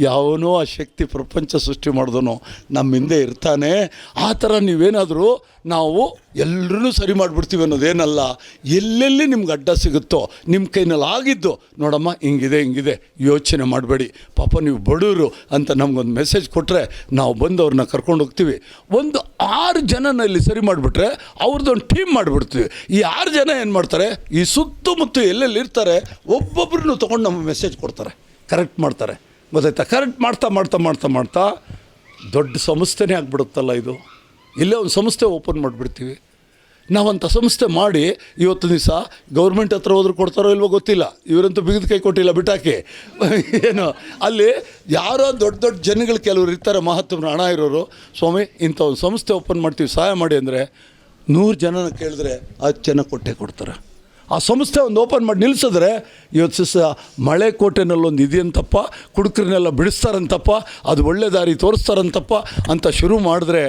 ಯಾವನೋ ಆ ಶಕ್ತಿ ಪ್ರಪಂಚ ಸೃಷ್ಟಿ ಮಾಡಿದನು ನಮ್ಮ ಹಿಂದೆ ಇರ್ತಾನೆ. ಆ ಥರ ನೀವೇನಾದರೂ ನಾವು ಎಲ್ಲರೂ ಸರಿ ಮಾಡಿಬಿಡ್ತೀವಿ ಅನ್ನೋದೇನಲ್ಲ. ಎಲ್ಲೆಲ್ಲಿ ನಿಮ್ಗೆ ಅಡ್ಡ ಸಿಗುತ್ತೋ ನಿಮ್ಮ ಕೈನಲ್ಲಿ ಆಗಿದ್ದು ನೋಡಮ್ಮ ಹಿಂಗಿದೆ ಯೋಚನೆ ಮಾಡಬೇಡಿ, ಪಾಪ ನೀವು ಬಡವರು ಅಂತ ನಮಗೊಂದು ಮೆಸೇಜ್ ಕೊಟ್ಟರೆ ನಾವು ಬಂದು ಅವ್ರನ್ನ ಕರ್ಕೊಂಡು ಹೋಗ್ತೀವಿ. ಒಂದು 6 ಜನನ ಇಲ್ಲಿ ಸರಿ ಮಾಡಿಬಿಟ್ರೆ ಅವ್ರದ್ದೊಂದು ಟೀಮ್ ಮಾಡಿಬಿಡ್ತೀವಿ. ಈ 6 ಜನ ಏನು ಮಾಡ್ತಾರೆ, ಈ ಸುತ್ತಮುತ್ತ ಎಲ್ಲೆಲ್ಲಿ ಇರ್ತಾರೆ ಒಬ್ಬೊಬ್ಬರನ್ನು ತೊಗೊಂಡು ನಮಗೆ ಮೆಸೇಜ್ ಕೊಡ್ತಾರೆ, ಕರೆಕ್ಟ್ ಮಾಡ್ತಾರೆ. ಗೊತ್ತಾಯ್ತಾ? ಕರೆಕ್ಟ್ ಮಾಡ್ತಾ ದೊಡ್ಡ ಸಂಸ್ಥೆನೇ ಆಗಿಬಿಡುತ್ತಲ್ಲ ಇದು. ಇಲ್ಲೇ ಒಂದು ಸಂಸ್ಥೆ ಓಪನ್ ಮಾಡಿಬಿಡ್ತೀವಿ. ನಾವಂಥ ಸಂಸ್ಥೆ ಮಾಡಿ ಇವತ್ತು ದಿವಸ ಗೌರ್ಮೆಂಟ್ ಹತ್ರ ಹೋದ್ರೂ ಕೊಡ್ತಾರೋ ಇಲ್ವೋ ಗೊತ್ತಿಲ್ಲ, ಇವರಂತೂ ಬಿಗಿದ ಕೈ ಕೊಟ್ಟಿಲ್ಲ ಬಿಟ್ಟಾಕಿ ಏನು. ಅಲ್ಲಿ ಯಾರೋ ದೊಡ್ಡ ಜನಗಳು ಕೆಲವರು ಇರ್ತಾರೆ, ಮಹತ್ವನ ಹಣ ಇರೋರು, ಸ್ವಾಮಿ ಇಂಥ ಒಂದು ಸಂಸ್ಥೆ ಓಪನ್ ಮಾಡ್ತೀವಿ ಸಹಾಯ ಮಾಡಿ ಅಂದರೆ 100 ಜನನ ಕೇಳಿದ್ರೆ 10 ಜನ ಕೊಡ್ತಾರೆ. ಆ ಸಂಸ್ಥೆ ಒಂದು ಓಪನ್ ಮಾಡಿ ನಿಲ್ಲಿಸಿದ್ರೆ ಇವತ್ತು ಸಹ ಮಳೆ ಕೋಟೆನಲ್ಲೊಂದು ಇದೆಯಂತಪ್ಪ, ಕುಡುಕರನ್ನೆಲ್ಲ ಬಿಡಿಸ್ತಾರಂತಪ್ಪ, ಅದು ಒಳ್ಳೆ ದಾರಿ ತೋರಿಸ್ತಾರಂತಪ್ಪ ಅಂತ ಶುರು ಮಾಡಿದ್ರೆ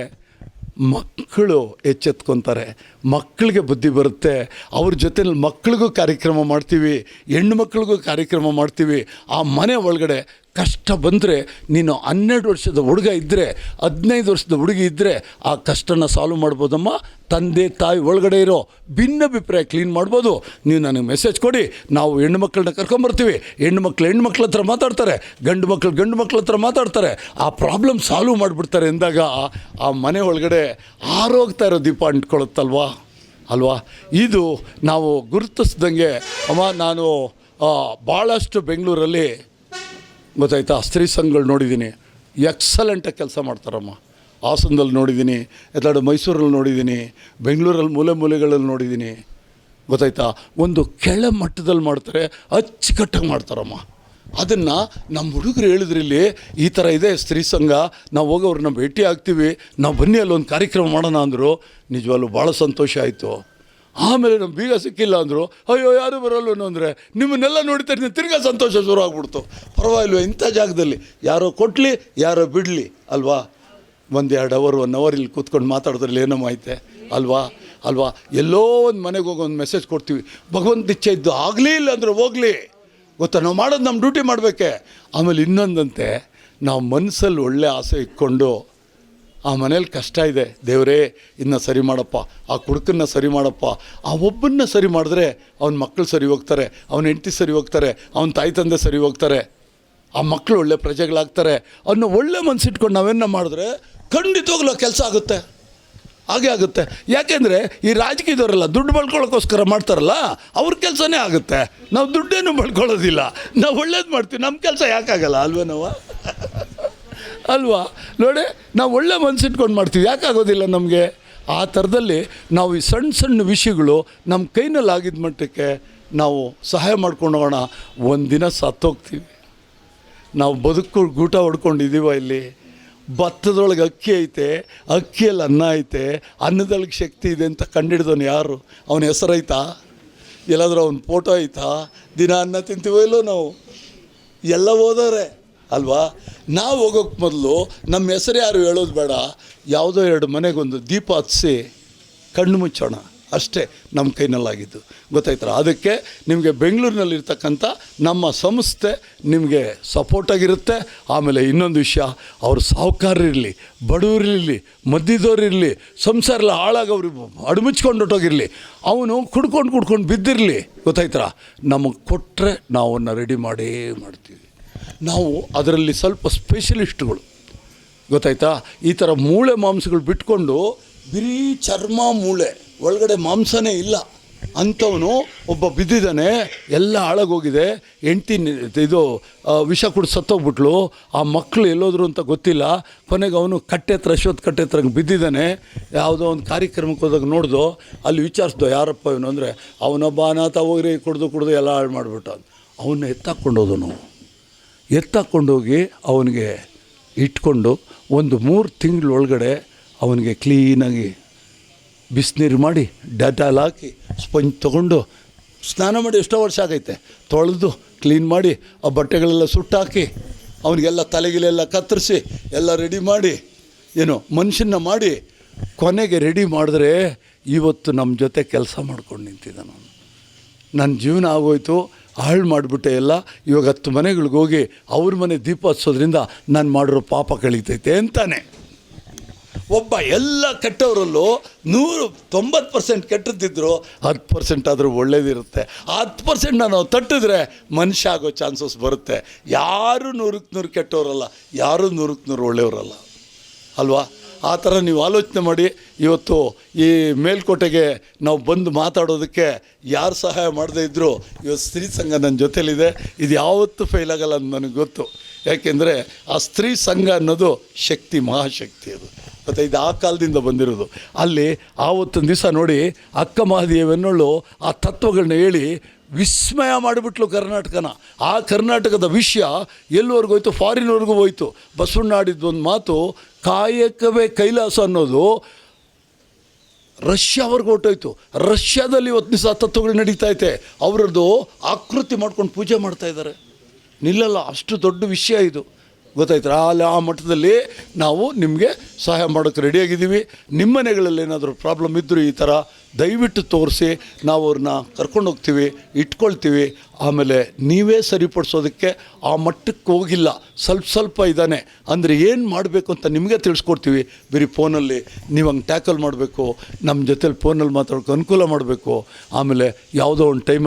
ಮಕ್ಕಳು ಎಚ್ಚೆತ್ಕೊತಾರೆ, ಮಕ್ಕಳಿಗೆ ಬುದ್ಧಿ ಬರುತ್ತೆ. ಅವ್ರ ಜೊತೆಯಲ್ಲಿ ಮಕ್ಕಳಿಗೂ ಕಾರ್ಯಕ್ರಮ ಮಾಡ್ತೀವಿ, ಹೆಣ್ಣು ಮಕ್ಕಳಿಗೂ ಕಾರ್ಯಕ್ರಮ ಮಾಡ್ತೀವಿ. ಆ ಮನೆ ಒಳಗಡೆ ಕಷ್ಟ ಬಂದರೆ ನೀನು 12 ವರ್ಷದ ಹುಡುಗ ಇದ್ದರೆ 15 ವರ್ಷದ ಹುಡುಗಿ ಇದ್ದರೆ ಆ ಕಷ್ಟನ ಸಾಲ್ವ್ ಮಾಡ್ಬೋದಮ್ಮ. ತಂದೆ ತಾಯಿ ಒಳಗಡೆ ಇರೋ ಭಿನ್ನಾಭಿಪ್ರಾಯ ಕ್ಲೀನ್ ಮಾಡ್ಬೋದು. ನೀವು ನನಗೆ ಮೆಸೇಜ್ ಕೊಡಿ, ನಾವು ಹೆಣ್ಣು ಮಕ್ಕಳನ್ನ ಕರ್ಕೊಂಬರ್ತೀವಿ. ಹೆಣ್ಣು ಮಕ್ಳ ಹತ್ರ ಮಾತಾಡ್ತಾರೆ, ಗಂಡು ಮಕ್ಳ ಹತ್ರ ಮಾತಾಡ್ತಾರೆ, ಆ ಪ್ರಾಬ್ಲಮ್ ಸಾಲ್ವ್ ಮಾಡಿಬಿಡ್ತಾರೆ ಎಂದಾಗ ಆ ಮನೆ ಒಳಗಡೆ ಆರೋಗ್ತಾ ಇರೋ ದೀಪ ಅಲ್ವಾ. ಇದು ನಾವು ಗುರುತಿಸ್ದಂಗೆ ಅಮ್ಮ. ನಾನು ಭಾಳಷ್ಟು ಬೆಂಗಳೂರಲ್ಲಿ ಗೊತ್ತಾಯ್ತಾ ಸ್ತ್ರೀ ಸಂಘಗಳು ನೋಡಿದ್ದೀನಿ, ಎಕ್ಸಲೆಂಟಾಗಿ ಕೆಲಸ ಮಾಡ್ತಾರಮ್ಮ. ಹಾಸನದಲ್ಲಿ ನೋಡಿದ್ದೀನಿ, ಮೈಸೂರಲ್ಲಿ ನೋಡಿದ್ದೀನಿ, ಬೆಂಗಳೂರಲ್ಲಿ ಮೂಲೆಗಳಲ್ಲಿ ನೋಡಿದ್ದೀನಿ. ಗೊತ್ತಾಯ್ತಾ, ಒಂದು ಕೆಳ ಮಟ್ಟದಲ್ಲಿ ಮಾಡ್ತಾರೆ, ಅಚ್ಚುಕಟ್ಟಾಗಿ ಮಾಡ್ತಾರಮ್ಮ. ಅದನ್ನು ನಮ್ಮ ಹುಡುಗರು ಹೇಳಿದ್ರು, ಇಲ್ಲಿ ಈ ಥರ ಇದೆ ಸ್ತ್ರೀ ಸಂಘ, ನಾವು ಹೋಗಿ ಅವ್ರನ್ನ ಭೇಟಿ ಆಗ್ತೀವಿ, ನಾವು ಬನ್ನಿ ಅಲ್ಲೊಂದು ಕಾರ್ಯಕ್ರಮ ಮಾಡೋಣ ಅಂದರು. ನಿಜವಾಗ್ಲೂ ಭಾಳ ಸಂತೋಷ ಆಯಿತು. ಆಮೇಲೆ ನಮ್ಮ ಬೀಗ ಸಿಕ್ಕಿಲ್ಲ ಅಂದರು. ಅಯ್ಯೋ ಯಾರು ಬರಲ್ಲ ಅಂದರೆ ನಿಮ್ಮನ್ನೆಲ್ಲ ನೋಡ್ತಾರೆ, ತಿರ್ಗಾ ಸಂತೋಷ ಶುರು ಆಗ್ಬಿಡ್ತು. ಪರವಾಗಿಲ್ವ, ಇಂಥ ಜಾಗದಲ್ಲಿ ಯಾರೋ ಕೊಡಲಿ ಯಾರೋ ಬಿಡಲಿ ಅಲ್ವಾ. 1-2 ಅವರ್ 1 ಅವರ್ ಇಲ್ಲಿ ಕೂತ್ಕೊಂಡು ಮಾತಾಡಿದ್ರಲ್ಲಿ ಏನೋ ಐತೆ ಅಲ್ವಾ. ಎಲ್ಲೋ ಒಂದು ಮನೆಗೆ ಹೋಗಿ ಒಂದು ಮೆಸೇಜ್ ಕೊಡ್ತೀವಿ, ಭಗವಂತ ಇಚ್ಛೆ ಇದ್ದು ಆಗಲಿ ಇಲ್ಲ ಅಂದರೆ ಹೋಗಲಿ, ಗೊತ್ತಾ, ನಾವು ಮಾಡೋದು ನಮ್ಮ ಡ್ಯೂಟಿ ಮಾಡಬೇಕೆ. ಆಮೇಲೆ ಇನ್ನೊಂದಂತೆ, ನಾವು ಮನಸ್ಸಲ್ಲಿ ಒಳ್ಳೆ ಆಸೆ ಇಟ್ಕೊಂಡು ಆ ಮನೇಲಿ ಕಷ್ಟ ಇದೆ, ದೇವರೇ ಇದನ್ನ ಸರಿ ಮಾಡಪ್ಪ, ಆ ಕುಡುಕನ್ನ ಸರಿ ಮಾಡಪ್ಪ, ಆ ಒಬ್ಬನ್ನ ಸರಿ ಮಾಡಿದ್ರೆ ಅವನ ಮಕ್ಕಳು ಸರಿ ಹೋಗ್ತಾರೆ, ಅವನ ಹೆಂಡತಿ ಸರಿ ಹೋಗ್ತಾರೆ, ಅವನ ತಾಯಿ ತಂದೆ ಸರಿ ಹೋಗ್ತಾರೆ, ಆ ಮಕ್ಕಳು ಒಳ್ಳೆ ಪ್ರಜೆಗಳಾಗ್ತಾರೆ ಅನ್ನೋ ಒಳ್ಳೆ ಮನಸ್ಸಿಟ್ಕೊಂಡು ನಾವೇನು ಮಾಡಿದ್ರೆ ಖಂಡಿತವಾಗ್ಲೂ ಕೆಲಸ ಆಗುತ್ತೆ. ಹಾಗೆ ಆಗುತ್ತೆ. ಯಾಕೆಂದರೆ ಈ ರಾಜಕೀಯದವರೆಲ್ಲ ದುಡ್ಡು ಬಳ್ಕೊಳ್ಳೋಕ್ಕೋಸ್ಕರ ಮಾಡ್ತಾರಲ್ಲ, ಅವ್ರ ಕೆಲಸನೇ ಆಗುತ್ತೆ. ನಾವು ದುಡ್ಡೇನು ಬಳ್ಕೊಳ್ಳೋದಿಲ್ಲ, ನಾವು ಒಳ್ಳೇದು ಮಾಡ್ತೀವಿ, ನಮ್ಮ ಕೆಲಸ ಯಾಕಾಗಲ್ಲ ಅಲ್ವಾ. ನೋಡಿ, ನಾವು ಒಳ್ಳೆ ಮನಸ್ಸಿಟ್ಕೊಂಡು ಮಾಡ್ತೀವಿ, ಯಾಕಾಗೋದಿಲ್ಲ ನಮಗೆ. ಆ ಥರದಲ್ಲಿ ನಾವು ಈ ಸಣ್ಣ ವಿಷಯಗಳು ನಮ್ಮ ಕೈನಲ್ಲಿ ಆಗಿದ್ದ ಮಟ್ಟಕ್ಕೆ ನಾವು ಸಹಾಯ ಮಾಡ್ಕೊಂಡು ಹೋಗೋಣ. ಒಂದಿನ ಸತ್ತೋಗ್ತೀವಿ. ನಾವು ಗೂಟ ಹೊಡ್ಕೊಂಡಿದ್ದೀವ ಇಲ್ಲಿ. ಭತ್ತದೊಳಗೆ ಅಕ್ಕಿ ಐತೆ, ಅಕ್ಕಿಯಲ್ಲಿ ಅನ್ನ ಐತೆ, ಅನ್ನದೊಳಗೆ ಶಕ್ತಿ ಇದೆ ಅಂತ ಕಂಡಿಡ್ದವನು ಯಾರು? ಅವನ ಹೆಸರೈತಾ? ಎಲ್ಲಾದರೂ ಅವನ ಫೋಟೋ ಐತಾ? ದಿನ ಅನ್ನ ತಿಂತೀವೋ ಇಲ್ಲೋ ನಾವು? ಎಲ್ಲ ಓದೋರೆ ಅಲ್ವಾ. ನಾವು ಹೋಗೋಕ್ಕೆ ಮೊದಲು ನಮ್ಮ ಹೆಸರು ಯಾರು ಹೇಳೋದು ಬೇಡ, ಯಾವುದೋ 2 ಮನೆಗೊಂದು ದೀಪ ಹಚ್ಚಿಸಿ ಕಣ್ಣು ಮುಚ್ಚೋಣ, ಅಷ್ಟೇ ನಮ್ಮ ಕೈನಲ್ಲಾಗಿದ್ದು. ಗೊತ್ತಾಯ್ತಲ್ಲ. ಅದಕ್ಕೆ ನಿಮಗೆ ಬೆಂಗಳೂರಿನಲ್ಲಿರ್ತಕ್ಕಂಥ ನಮ್ಮ ಸಂಸ್ಥೆ ನಿಮಗೆ ಸಪೋರ್ಟಾಗಿರುತ್ತೆ. ಆಮೇಲೆ ಇನ್ನೊಂದು ವಿಷಯ, ಅವರು ಸಾಹುಕಾರರಿರಲಿ, ಬಡವರಿರಲಿ, ಮಧ್ಯದವರಿರಲಿ, ಸಂಸಾರ ಎಲ್ಲ ಹಾಳಾಗವ್ರು ಅಡುಮುಚ್ಕೊಂಡು ಹೊಟ್ಟೋಗಿರಲಿ, ಅವನು ಕುಡ್ಕೊಂಡು ಬಿದ್ದಿರಲಿ, ಗೊತ್ತಾಯ್ತಲ್ಲ, ನಮಗೆ ಕೊಟ್ಟರೆ ನಾವು ಅವನ್ನ ರೆಡಿ ಮಾಡ್ತೀವಿ. ನಾವು ಅದರಲ್ಲಿ ಸ್ವಲ್ಪ ಸ್ಪೆಷಲಿಸ್ಟ್ಗಳು, ಗೊತ್ತಾಯ್ತಾ. ಈ ಥರ ಮೂಳೆ ಮಾಂಸಗಳು ಬಿಟ್ಕೊಂಡು ಬರೀ ಚರ್ಮ ಮೂಳೆ ಒಳಗಡೆ ಮಾಂಸನೇ ಇಲ್ಲ ಅಂಥವನು ಒಬ್ಬ ಬಿದ್ದಿದ್ದಾನೆ, ಎಲ್ಲ ಹಾಳಾಗೋಗಿದೆ, ಹೆಂಡ್ತಿ ವಿಷ ಕುಡಿದು ಸತ್ತೋಗ್ಬಿಟ್ಲು, ಆ ಮಕ್ಕಳು ಎಲ್ಲೋದ್ರು ಅಂತ ಗೊತ್ತಿಲ್ಲ. ಕೊನೆಗೆ ಅವನು ಅಶ್ವತ್ಥ ಕಟ್ಟೆ ಹತ್ರ ಬಿದ್ದಿದ್ದಾನೆ. ಯಾವುದೋ ಒಂದು ಕಾರ್ಯಕ್ರಮಕ್ಕೆ ಹೋದಾಗ ನೋಡ್ದು, ಅಲ್ಲಿ ವಿಚಾರಿಸ್ದೋ ಯಾರಪ್ಪ ಇವನು ಅಂದರೆ, ಅವನೊಬ್ಬ ಅನಾಥ, ಹೋಗ್ರಿ ಕುಡ್ದು ಎಲ್ಲ ಹಾಳು ಮಾಡಿಬಿಟ್ಟ. ಅವನ್ನ ಎತ್ತಾಕೊಂಡೋಗಿ ಅವನಿಗೆ ಇಟ್ಕೊಂಡು ಒಂದು 3 ತಿಂಗಳೊಳಗಡೆ ಅವನಿಗೆ ಕ್ಲೀನಾಗಿ ಬಿಸಿನೀರು ಮಾಡಿ ಡೆಟಾಲ್ ಹಾಕಿ ಸ್ಪಂಜ್ ತೊಗೊಂಡು ಸ್ನಾನ ಮಾಡಿ ಎಷ್ಟೋ ವರ್ಷ ಆಗೈತೆ, ತೊಳೆದು ಕ್ಲೀನ್ ಮಾಡಿ ಆ ಬಟ್ಟೆಗಳೆಲ್ಲ ಸುಟ್ಟಾಕಿ ಅವನಿಗೆಲ್ಲ ತಲೆಗಿಲೆಲ್ಲ ಕತ್ತರಿಸಿ ಎಲ್ಲ ರೆಡಿ ಮಾಡಿ ಮನುಷ್ಯನ ಮಾಡಿ ಕೊನೆಗೆ ರೆಡಿ ಮಾಡಿದ್ರೆ ಇವತ್ತು ನಮ್ಮ ಜೊತೆ ಕೆಲಸ ಮಾಡ್ಕೊಂಡು ನಿಂತಿದ್ದಾನೆ. ನನ್ನ ಜೀವನ ಆಗೋಯ್ತು. ಹಾಳು ಮಾಡಿಬಿಟ್ಟೆ ಎಲ್ಲ. ಇವಾಗ 10 ಮನೆಗಳಿಗೆ ಹೋಗಿ ಅವ್ರ ಮನೆ ದೀಪ ಹಚ್ಚೋದ್ರಿಂದ ನಾನು ಮಾಡಿರೋ ಪಾಪ ಕಳೀತೈತೆ ಅಂತಾನೆ. ಒಬ್ಬ ಎಲ್ಲ ಕೆಟ್ಟವರಲ್ಲೂ 90% ಕೆಟ್ಟದ್ದಿದ್ರು 10% ಆದರೂ ಒಳ್ಳೇದಿರುತ್ತೆ. ಆ 10% ನಾವು ತಟ್ಟಿದ್ರೆ ಮನುಷ್ಯ ಆಗೋ ಚಾನ್ಸಸ್ ಬರುತ್ತೆ. ಯಾರು 100% ಕೆಟ್ಟವರಲ್ಲ, ಯಾರು 100% ಒಳ್ಳೆಯವರಲ್ಲ ಅಲ್ವಾ? ಆ ಥರ ನೀವು ಆಲೋಚನೆ ಮಾಡಿ. ಇವತ್ತು ಈ ಮೇಲ್ಕೋಟೆಗೆ ನಾವು ಬಂದು ಮಾತಾಡೋದಕ್ಕೆ ಯಾರು ಸಹಾಯ ಮಾಡದೇ ಇದ್ದರೂ ಇವತ್ತು ಸ್ತ್ರೀ ಸಂಘ ನನ್ನ ಜೊತೆಲಿದೆ. ಇದು ಯಾವತ್ತೂ ಫೇಲ್ ಆಗಲ್ಲ ಅಂತ ನನಗೆ ಗೊತ್ತು. ಯಾಕೆಂದರೆ ಆ ಸ್ತ್ರೀ ಸಂಘ ಅನ್ನೋದು ಶಕ್ತಿ, ಮಹಾಶಕ್ತಿ. ಅದು ಮತ್ತು ಇದು ಆ ಕಾಲದಿಂದ ಬಂದಿರೋದು. ಅಲ್ಲಿ ಆವತ್ತೊಂದು ದಿವಸ ನೋಡಿ ಅಕ್ಕ ಮಹಾದೇವನವಳು ಆ ತತ್ವಗಳನ್ನ ಹೇಳಿ ವಿಸ್ಮಯ ಮಾಡಿಬಿಟ್ಲು ಕರ್ನಾಟಕನ. ಆ ಕರ್ನಾಟಕದ ವಿಷಯ ಎಲ್ಲಿವರೆಗೂ ಹೋಯ್ತು, ಫಾರಿನ್ವರೆಗೂ ಹೋಯ್ತು. ಬಸವಣ್ಣ ಆಡಿದ್ದೊಂದು ಮಾತು, ಕಾಯಕವೇ ಕೈಲಾಸ ಅನ್ನೋದು ರಷ್ಯಾವರೆಗೂ ಹೊಟ್ಟೋಯ್ತು. ರಷ್ಯಾದಲ್ಲಿ ಇವತ್ತು ದಿವಸ ತತ್ವಗಳು ನಡೀತೈತೆ. ಅವರದ್ದು ಆಕೃತಿ ಮಾಡ್ಕೊಂಡು ಪೂಜೆ ಮಾಡ್ತಾಯಿದ್ದಾರೆ. ನಿಲ್ಲಲ್ಲ, ಅಷ್ಟು ದೊಡ್ಡ ವಿಷಯ ಇದು, ಗೊತ್ತಾಯ್ತು. ಅಲ್ಲಿ ಆ ಮಟ್ಟದಲ್ಲಿ ನಾವು ನಿಮಗೆ ಸಹಾಯ ಮಾಡೋಕ್ಕೆ ರೆಡಿಯಾಗಿದ್ದೀವಿ. ನಿಮ್ಮ ಮನೆಗಳಲ್ಲಿ ಏನಾದರೂ ಪ್ರಾಬ್ಲಮ್ ಇದ್ದರೂ ಈ ಥರ ದಯವಿಟ್ಟು ತೋರಿಸಿ, ನಾವು ಅವ್ರನ್ನ ಕರ್ಕೊಂಡು ಹೋಗ್ತೀವಿ, ಇಟ್ಕೊಳ್ತೀವಿ. ಆಮೇಲೆ ನೀವೇ ಸರಿಪಡಿಸೋದಕ್ಕೆ ಆ ಮಟ್ಟಕ್ಕೆ ಹೋಗಿಲ್ಲ, ಸ್ವಲ್ಪ ಇದ್ದಾನೆ ಅಂದರೆ ಏನು ಮಾಡಬೇಕು ಅಂತ ನಿಮಗೆ ತಿಳಿಸ್ಕೊಡ್ತೀವಿ. ಬರೀ ಫೋನಲ್ಲಿ ನೀವು ಹಂಗೆ ಟ್ಯಾಕಲ್ ಮಾಡಬೇಕು, ನಮ್ಮ ಜೊತೆಲಿ ಫೋನಲ್ಲಿ ಮಾತಾಡೋಕ್ಕೆ ಅನುಕೂಲ ಮಾಡಬೇಕು. ಆಮೇಲೆ ಯಾವುದೋ ಒಂದು ಟೈಮಲ್ಲಿ